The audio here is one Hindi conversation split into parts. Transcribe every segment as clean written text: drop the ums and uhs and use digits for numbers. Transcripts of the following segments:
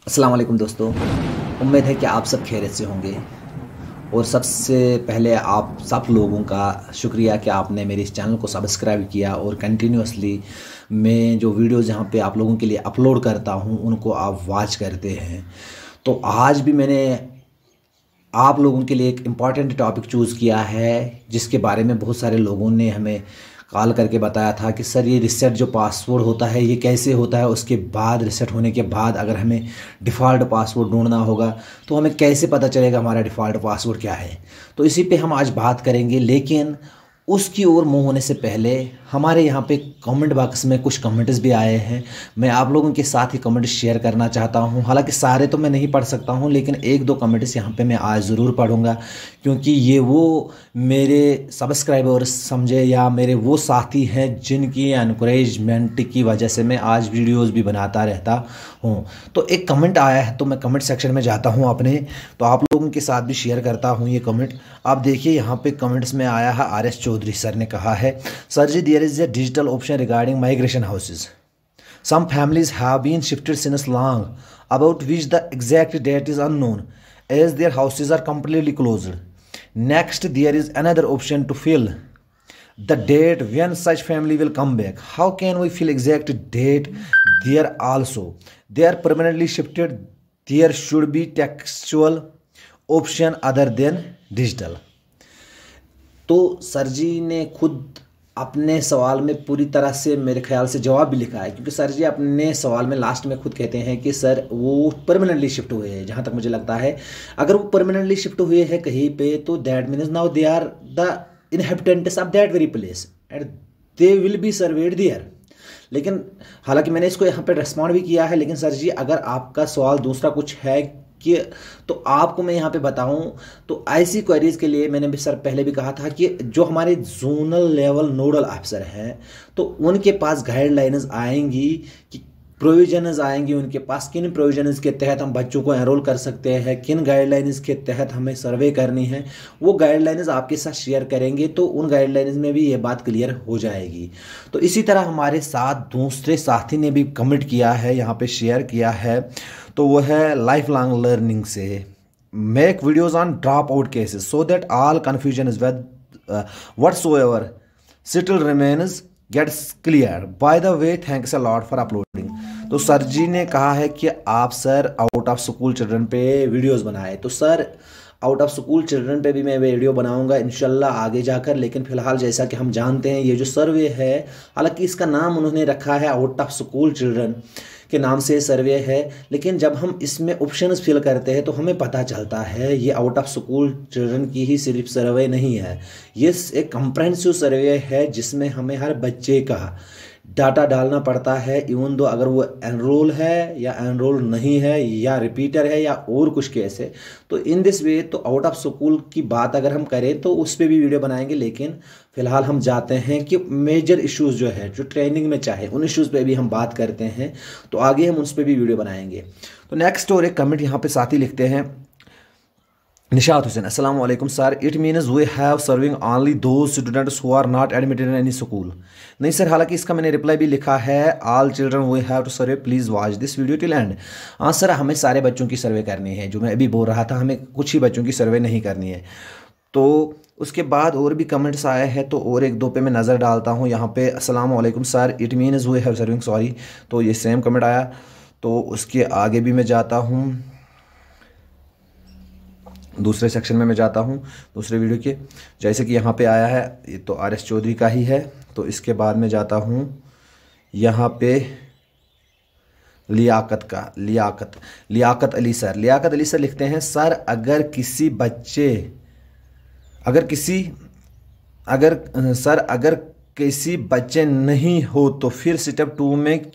अस्सलाम वालेकुम दोस्तों। उम्मीद है कि आप सब खैरियत से होंगे। और सबसे पहले आप सब लोगों का शुक्रिया कि आपने मेरे इस चैनल को सब्सक्राइब किया और कंटिन्यूसली मैं जो वीडियोज़ यहाँ पे आप लोगों के लिए अपलोड करता हूँ उनको आप वॉच करते हैं। तो आज भी मैंने आप लोगों के लिए एक इम्पॉर्टेंट टॉपिक चूज़ किया है जिसके बारे में बहुत सारे लोगों ने हमें कॉल करके बताया था कि सर ये रीसेट जो पासवर्ड होता है ये कैसे होता है, उसके बाद रीसेट होने के बाद अगर हमें डिफ़ॉल्ट पासवर्ड ढूंढना होगा तो हमें कैसे पता चलेगा हमारा डिफ़ॉल्ट पासवर्ड क्या है। तो इसी पे हम आज बात करेंगे, लेकिन उसकी ओर मुँह होने से पहले हमारे यहाँ पे कमेंट बॉक्स में कुछ कमेंट्स भी आए हैं। मैं आप लोगों के साथ ही कमेंट शेयर करना चाहता हूँ। हालांकि सारे तो मैं नहीं पढ़ सकता हूँ, लेकिन एक दो कमेंट्स यहाँ पे मैं आज ज़रूर पढ़ूँगा, क्योंकि ये वो मेरे सब्सक्राइबर्स समझे या मेरे वो साथी हैं जिनकी एनकरेजमेंट की वजह से मैं आज वीडियोज़ भी बनाता रहता हूँ। तो एक कमेंट आया है तो मैं कमेंट सेक्शन में जाता हूँ अपने, तो आप लोगों के साथ भी शेयर करता हूँ ये कमेंट। आप देखिए यहाँ पे कमेंट्स में आया है, RS चौधरी सर ने कहा है, sir ji there is a digital option regarding migration houses. Some families have been shifted since long, about which the exact date is unknown, as their houses are completely closed. Next, there is another option to fill the date when such family will come back. How can we fill exact date there also? They are permanently shifted. There should be textual option other than digital. तो सर जी ने खुद अपने सवाल में पूरी तरह से मेरे ख्याल से जवाब भी लिखा है, क्योंकि सर जी अपने सवाल में लास्ट में खुद कहते हैं कि सर वो परमानेंटली शिफ्ट हुए हैं। जहाँ तक मुझे लगता है अगर वो परमानेंटली शिफ्ट हुए हैं कहीं पे तो that means now they are the inhabitants of that very place and they will be served there. लेकिन हालांकि मैंने इसको यहाँ पे रेस्पॉन्ड भी किया है, लेकिन सर जी अगर आपका सवाल दूसरा कुछ है कि तो आपको मैं यहाँ पे बताऊं तो ऐसी क्वेरीज के लिए मैंने भी सर पहले भी कहा था कि जो हमारे जोनल लेवल नोडल अफसर हैं तो उनके पास गाइडलाइंस आएंगी कि प्रोविजनस आएंगी उनके पास, किन प्रोविजनस के तहत हम बच्चों को एनरोल कर सकते हैं, किन गाइडलाइंस के तहत हमें सर्वे करनी है, वो गाइडलाइंस आपके साथ शेयर करेंगे तो उन गाइडलाइंस में भी ये बात क्लियर हो जाएगी। तो इसी तरह हमारे साथ दूसरे साथी ने भी कमेंट किया है, यहाँ पे शेयर किया है, तो वो है लाइफ लॉन्ग लर्निंग से, make videos on drop out cases so that all confusion is with whatsoever still remains gets clear. By the way thanks a lot for uploading. तो सर जी ने कहा है कि आप sir out of school children पे वीडियोस बनाए, तो sir out of school children पे भी मैं वीडियो बनाऊंगा इंशाल्लाह आगे जाकर। लेकिन फिलहाल जैसा कि हम जानते हैं ये जो सर्वे है, हालांकि इसका नाम उन्होंने रखा है आउट ऑफ स्कूल चिल्ड्रन के नाम से सर्वे है, लेकिन जब हम इसमें ऑप्शंस फिल करते हैं तो हमें पता चलता है ये आउट ऑफ स्कूल चिल्ड्रन की ही सिर्फ सर्वे नहीं है, ये एक कंप्रेहेंसिव सर्वे है जिसमें हमें हर बच्चे का डाटा डालना पड़ता है, इवन दो अगर वो एनरोल है या एनरोल नहीं है या रिपीटर है या और कुछ केस है। तो इन दिस वे तो आउट ऑफ स्कूल की बात अगर हम करें तो उस पर भी वीडियो बनाएंगे, लेकिन फिलहाल हम जाते हैं कि मेजर इश्यूज जो है जो ट्रेनिंग में चाहे उन इश्यूज पे भी हम बात करते हैं, तो आगे हम उस पर भी वीडियो बनाएंगे। तो नेक्स्ट और एक कमेंट यहाँ पे साथी लिखते हैं, निशात हुसैन, अस्सलाम वालेकुम sir, it means we have serving only those students who are not admitted in any school. नहीं सर, हालांकि इसका मैंने रिप्लाई भी लिखा है, all children we have to serve, please watch this video till end. हाँ सर, हमें सारे बच्चों की सर्वे करनी है, जो मैं अभी बोल रहा था, हमें कुछ ही बच्चों की सर्वे नहीं करनी है। तो उसके बाद और भी कमेंट्स आए हैं, तो और एक दो पे मैं नज़र डालता हूँ। यहाँ पे अस्सलाम वालेकुम sir, it means we have serving, sorry, तो ये सेम कमेंट आया। तो उसके आगे भी मैं जाता हूँ, दूसरे सेक्शन में मैं जाता हूँ, दूसरे वीडियो के, जैसे कि यहाँ पे आया है, ये तो RS चौधरी का ही है। तो इसके बाद मैं जाता हूँ यहाँ पे लियाकत का, लियाकत अली सर, लिखते हैं, सर अगर किसी बच्चे नहीं हो तो फिर स्टेप 2 में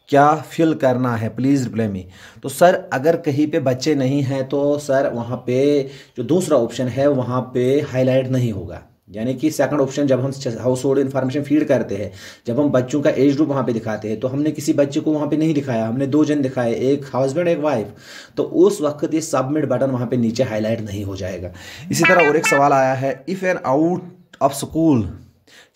क्या फिल करना है, प्लीज़ रिप्लाई मी। तो सर अगर कहीं पे बच्चे नहीं हैं तो सर वहाँ पे जो दूसरा ऑप्शन है वहाँ पे हाईलाइट नहीं होगा, यानी कि सेकंड ऑप्शन जब हम हाउस होल्ड इन्फॉर्मेशन फीड करते हैं, जब हम बच्चों का एज ग्रुप वहाँ पे दिखाते हैं, तो हमने किसी बच्चे को वहाँ पे नहीं दिखाया, हमने 2 जन दिखाए, एक हस्बैंड एक वाइफ, तो उस वक्त ये सबमिट बटन वहाँ पे नीचे हाईलाइट नहीं हो जाएगा। इसी तरह और एक सवाल आया है, if an out of school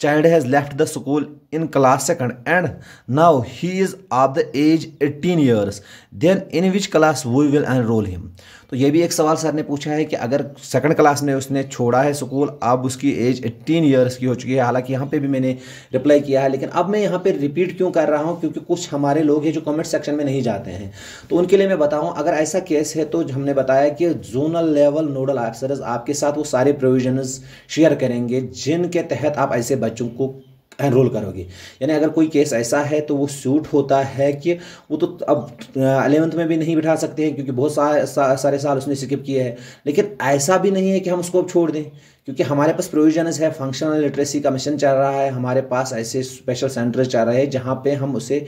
child has left the school in class 2nd and now he is of the age 18 years, then in which class we will enroll him? तो ये भी एक सवाल सर ने पूछा है कि अगर 2nd क्लास में उसने छोड़ा है स्कूल, अब उसकी एज 18 ईयर्स की हो चुकी है। हालांकि यहाँ पे भी मैंने रिप्लाई किया है, लेकिन अब मैं यहाँ पे रिपीट क्यों कर रहा हूँ, क्योंकि कुछ हमारे लोग हैं जो कमेंट सेक्शन में नहीं जाते हैं, तो उनके लिए मैं बताऊँ। अगर ऐसा केस है तो हमने बताया कि जोनल लेवल नोडल ऑफिसर्स आपके साथ वो सारे प्रोविजंस शेयर करेंगे जिनके तहत आप ऐसे बच्चों को एनरोल करोगे। यानी अगर कोई केस ऐसा है तो वो सूट होता है कि वो तो अब 11th में भी नहीं बिठा सकते हैं क्योंकि बहुत सारे साल उसने स्किप किए हैं, लेकिन ऐसा भी नहीं है कि हम उसको अब छोड़ दें, क्योंकि हमारे पास प्रोविजंस है, फंक्शनल लिटरेसी का मिशन चल रहा है, हमारे पास ऐसे स्पेशल सेंटर्स चल रहे हैं जहाँ पे हम उसे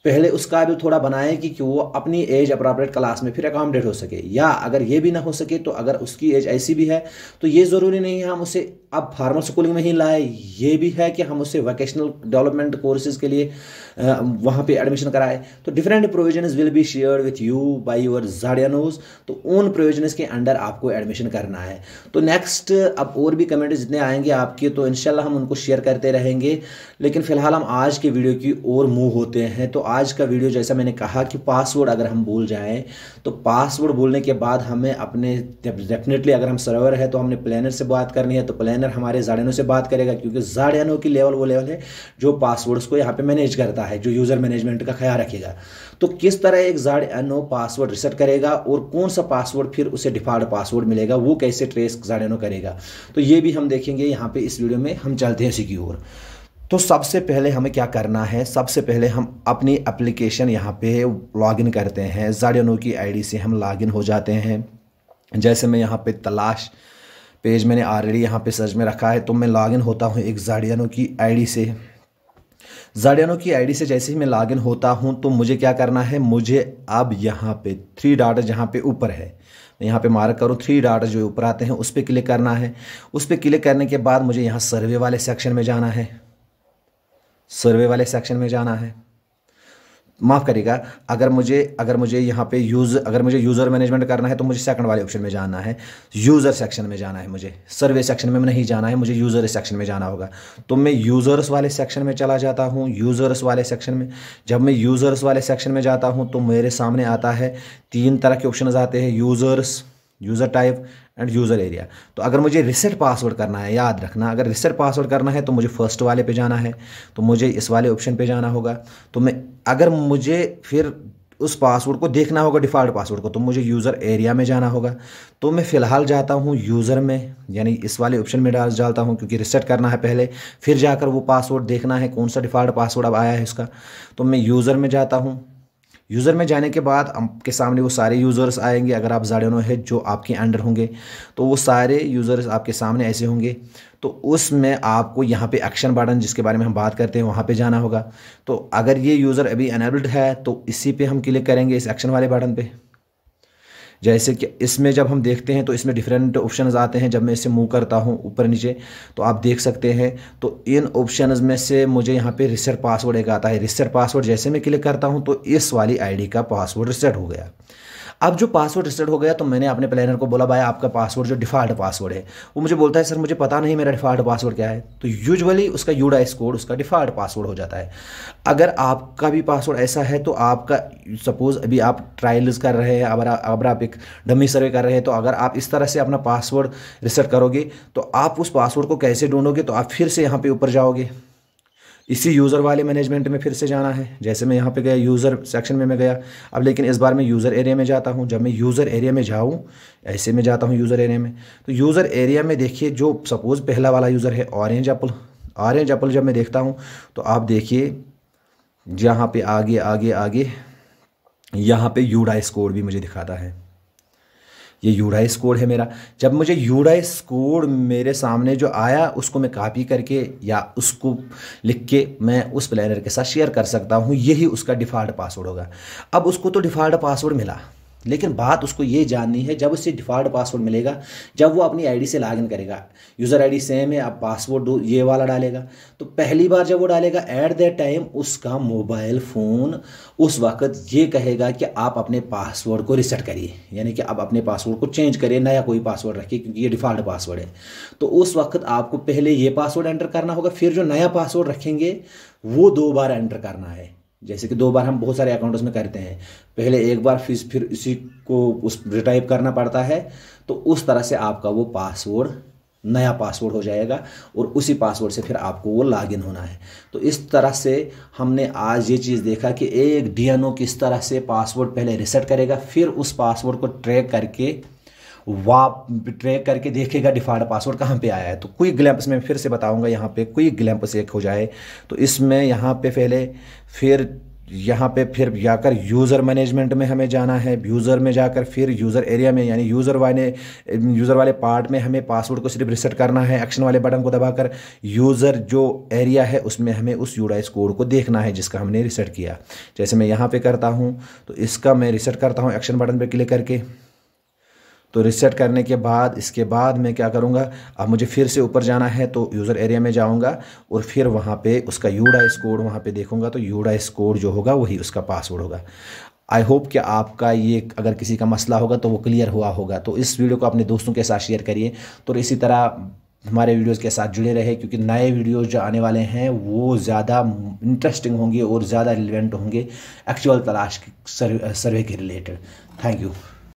पहले उसका भी थोड़ा बनाए कि वो अपनी एज अप्रोप्रिएट क्लास में फिर अकोमोडेट हो सके। या अगर ये भी ना हो सके तो अगर उसकी एज ऐसी भी है तो ये ज़रूरी नहीं है हम उसे अब फार्मल स्कूलिंग में ही लाए, ये भी है कि हम उसे वोकेशनल डेवलपमेंट कोर्सेज के लिए वहाँ पे एडमिशन कराए। तो different provisions will be shared with you by your guardians, तो उन प्रोविजंस के अंडर आपको एडमिशन करना है। तो नेक्स्ट अब और भी कमेंट जितने आएंगे आपके तो इंशाल्लाह हम उनको शेयर करते रहेंगे, लेकिन फिलहाल हम आज के वीडियो की ओर मूव होते हैं। तो आज का वीडियो जैसा मैंने कहा कि पासवर्ड अगर हम भूल जाएं तो पासवर्ड भूलने के बाद हमें अपने डेफिनेटली अगर हम सर्वर है तो हमने प्लानर से बात करनी है, तो प्लानर हमारे जार्डियनो से बात करेगा, क्योंकि जार्डियनो की लेवल वो लेवल है जो पासवर्ड्स को यहाँ पे मैनेज करता है, जो यूज़र मैनेजमेंट का ख्याल रखेगा। तो किस तरह एक जार्डियनो पासवर्ड रिसेट करेगा और कौन सा पासवर्ड फिर उसे डिफॉल्ट पासवर्ड मिलेगा, वो कैसे ट्रेस जार्डियनो करेगा, तो ये भी हम देखेंगे यहाँ पे इस वीडियो में। हम चलते हैं इसी की ओर। तो सबसे पहले हमें क्या करना है, सबसे पहले हम अपनी एप्लीकेशन यहाँ पे लॉगिन करते हैं। जार्डियनो की आईडी से हम लॉगिन हो जाते हैं। जैसे मैं यहाँ पे तलाश पेज मैंने ऑलरेडी यहाँ पे सर्च में रखा है, तो मैं लॉगिन होता हूँ एक जार्डियनो की आईडी से। जार्डियनो की आईडी से जैसे ही मैं लॉगिन होता हूँ तो मुझे क्या करना है, मुझे अब यहाँ पे 3 डॉट जहाँ पे ऊपर है, मैं यहाँ पे मार्क करूँ 3 डॉट जो ऊपर आते हैं उस पर क्लिक करना है। उस पर क्लिक करने के बाद मुझे यहाँ सर्वे वाले सेक्शन में जाना है, सर्वे वाले सेक्शन में जाना है। माफ़ करिएगा, अगर मुझे यहाँ पे अगर मुझे यूज़र मैनेजमेंट करना है तो मुझे सेकंड वाले ऑप्शन में जाना है, यूज़र सेक्शन में जाना है। मुझे सर्वे सेक्शन में नहीं जाना है, मुझे यूज़र सेक्शन में जाना होगा। तो मैं यूज़र्स वाले सेक्शन में चला जाता हूँ। यूज़र्स वाले सेक्शन में जब मैं यूज़र्स वाले सेक्शन में जाता हूँ तो मेरे सामने आता है 3 तरह के ऑप्शन आते हैं, users, user type end user area. तो अगर मुझे रिसेट पासवर्ड करना है, याद रखना, अगर रिसेट पासवर्ड करना है तो मुझे फर्स्ट वाले पे जाना है, तो मुझे इस वाले ऑप्शन पे जाना होगा। तो अगर मुझे फिर उस पासवर्ड को देखना होगा, डिफ़ॉल्ट पासवर्ड को, तो मुझे यूज़र एरिया में जाना होगा। तो मैं फ़िलहाल जाता हूँ यूज़र में, यानी इस वाले ऑप्शन में डालता हूँ, क्योंकि रिसेट करना है पहले, फिर जाकर वो पासवर्ड देखना है कौन सा डिफ़ॉल्ट पासवर्ड अब आया है उसका। तो मैं यूज़र में जाता हूँ। यूज़र में जाने के बाद आपके सामने वो सारे यूज़र्स आएंगे। अगर आप जार्डियनो है जो आपके अंडर होंगे तो वो सारे यूज़र्स आपके सामने ऐसे होंगे। तो उसमें आपको यहाँ पे एक्शन बटन जिसके बारे में हम बात करते हैं वहाँ पे जाना होगा। तो अगर ये यूज़र अभी अनेबल्ड है तो इसी पे हम क्लिक करेंगे, इस एक्शन वाले बटन पे। जैसे कि इसमें जब हम देखते हैं तो इसमें डिफरेंट ऑप्शंस आते हैं। जब मैं इसे मूव करता हूँ ऊपर नीचे तो आप देख सकते हैं, तो इन ऑप्शंस में से मुझे यहाँ पे रिसेट पासवर्ड एक आता है। रिसेट पासवर्ड जैसे मैं क्लिक करता हूँ तो इस वाली आईडी का पासवर्ड रिसेट हो गया। अब जो पासवर्ड रिसेट हो गया तो मैंने अपने प्लानर को बोला भाई आपका पासवर्ड जो डिफ़ॉल्ट पासवर्ड है, वो मुझे बोलता है सर मुझे पता नहीं मेरा डिफ़ॉल्ट पासवर्ड क्या है। तो यूजुअली उसका यूडाइस कोड उसका डिफ़ॉल्ट पासवर्ड हो जाता है। अगर आपका भी पासवर्ड ऐसा है तो आपका सपोज़ अभी आप ट्रायल्स कर रहे हैं, अगर आप एक डमी सर्वे कर रहे हैं, तो अगर आप इस तरह से अपना पासवर्ड रिसेट करोगे तो आप उस पासवर्ड को कैसे ढूंढोगे, तो आप फिर से यहाँ पर ऊपर जाओगे, इसी यूज़र वाले मैनेजमेंट में फिर से जाना है। जैसे मैं यहाँ पे गया यूज़र सेक्शन में मैं गया, अब लेकिन इस बार मैं यूज़र एरिया में जाता हूँ। जब मैं यूज़र एरिया में जाऊँ, ऐसे में जाता हूँ यूज़र एरिया में, तो यूज़र एरिया में देखिए जो सपोज़ पहला वाला यूज़र है ऑरेंज एप्पल। ऑरेंज एप्पल जब मैं देखता हूँ तो आप देखिए जहाँ पे आगे आगे आगे यहाँ पे यूडाइस कोड भी मुझे दिखाता है। ये यूडाइस कोड है मेरा। जब मुझे यूडाइस कोड मेरे सामने जो आया उसको मैं कॉपी करके या उसको लिख के मैं उस प्लानर के साथ शेयर कर सकता हूँ, यही उसका डिफ़ॉल्ट पासवर्ड होगा। अब उसको तो डिफ़ॉल्ट पासवर्ड मिला, लेकिन बात उसको ये जाननी है, जब उसे डिफ़ॉल्ट पासवर्ड मिलेगा, जब वो अपनी आईडी से लॉगिन करेगा, यूज़र आईडी सेम है, अब पासवर्ड ये वाला डालेगा, तो पहली बार जब वो डालेगा एट दैट टाइम उसका मोबाइल फ़ोन उस वक्त ये कहेगा कि आप अपने पासवर्ड को रिसेट करिए, यानी कि आप अपने पासवर्ड को चेंज करिए, नया कोई पासवर्ड रखिए, क्योंकि ये डिफ़ॉल्ट पासवर्ड है। तो उस वक्त आपको पहले ये पासवर्ड एंटर करना होगा, फिर जो नया पासवर्ड रखेंगे वो 2 बार एंटर करना है। जैसे कि 2 बार हम बहुत सारे अकाउंट्स में करते हैं, पहले एक बार फिर इसी को उस रिटाइप करना पड़ता है। तो उस तरह से आपका वो पासवर्ड नया पासवर्ड हो जाएगा और उसी पासवर्ड से फिर आपको वो लॉगिन होना है। तो इस तरह से हमने आज ये चीज़ देखा कि एक डीएनओ किस तरह से पासवर्ड पहले रिसेट करेगा, फिर उस पासवर्ड को ट्रैक करके देखेगा डिफ़ॉल्ट पासवर्ड कहाँ पे आया है। तो क्विक ग्लैम्प्स में फिर से बताऊंगा, यहाँ पे क्विक ग्लैम्प्स एक हो जाए तो इसमें यहाँ पे पहले फिर जाकर यूज़र मैनेजमेंट में हमें जाना है, यूज़र में जाकर फिर यूज़र एरिया में, यानी यूज़र वाले पार्ट में हमें पासवर्ड को सिर्फ रिसेट करना है, एक्शन वाले बटन को दबाकर यूज़र जो एरिया है उसमें हमें उस यूडाइस कोड को देखना है जिसका हमने रिसेट किया। जैसे मैं यहाँ पे करता हूँ तो इसका मैं रिसेट करता हूँ एक्शन बटन पे क्लिक करके। तो रिसेट करने के बाद इसके बाद मैं क्या करूँगा, अब मुझे फिर से ऊपर जाना है तो यूज़र एरिया में जाऊँगा और फिर वहाँ पे उसका यूडाइस कोड वहाँ पे देखूँगा, तो यूडाइस कोड जो होगा वही उसका पासवर्ड होगा। आई होप कि आपका ये अगर किसी का मसला होगा तो वो क्लियर हुआ होगा। तो इस वीडियो को अपने दोस्तों के साथ शेयर करिए, तो इसी तरह हमारे वीडियोज़ के साथ जुड़े रहे, क्योंकि नए वीडियोज़ जो आने वाले हैं वो ज़्यादा इंटरेस्टिंग होंगे और ज़्यादा रिलेवेंट होंगे एक्चुअल तलाश सर्वे के रिलेटेड। Thank you.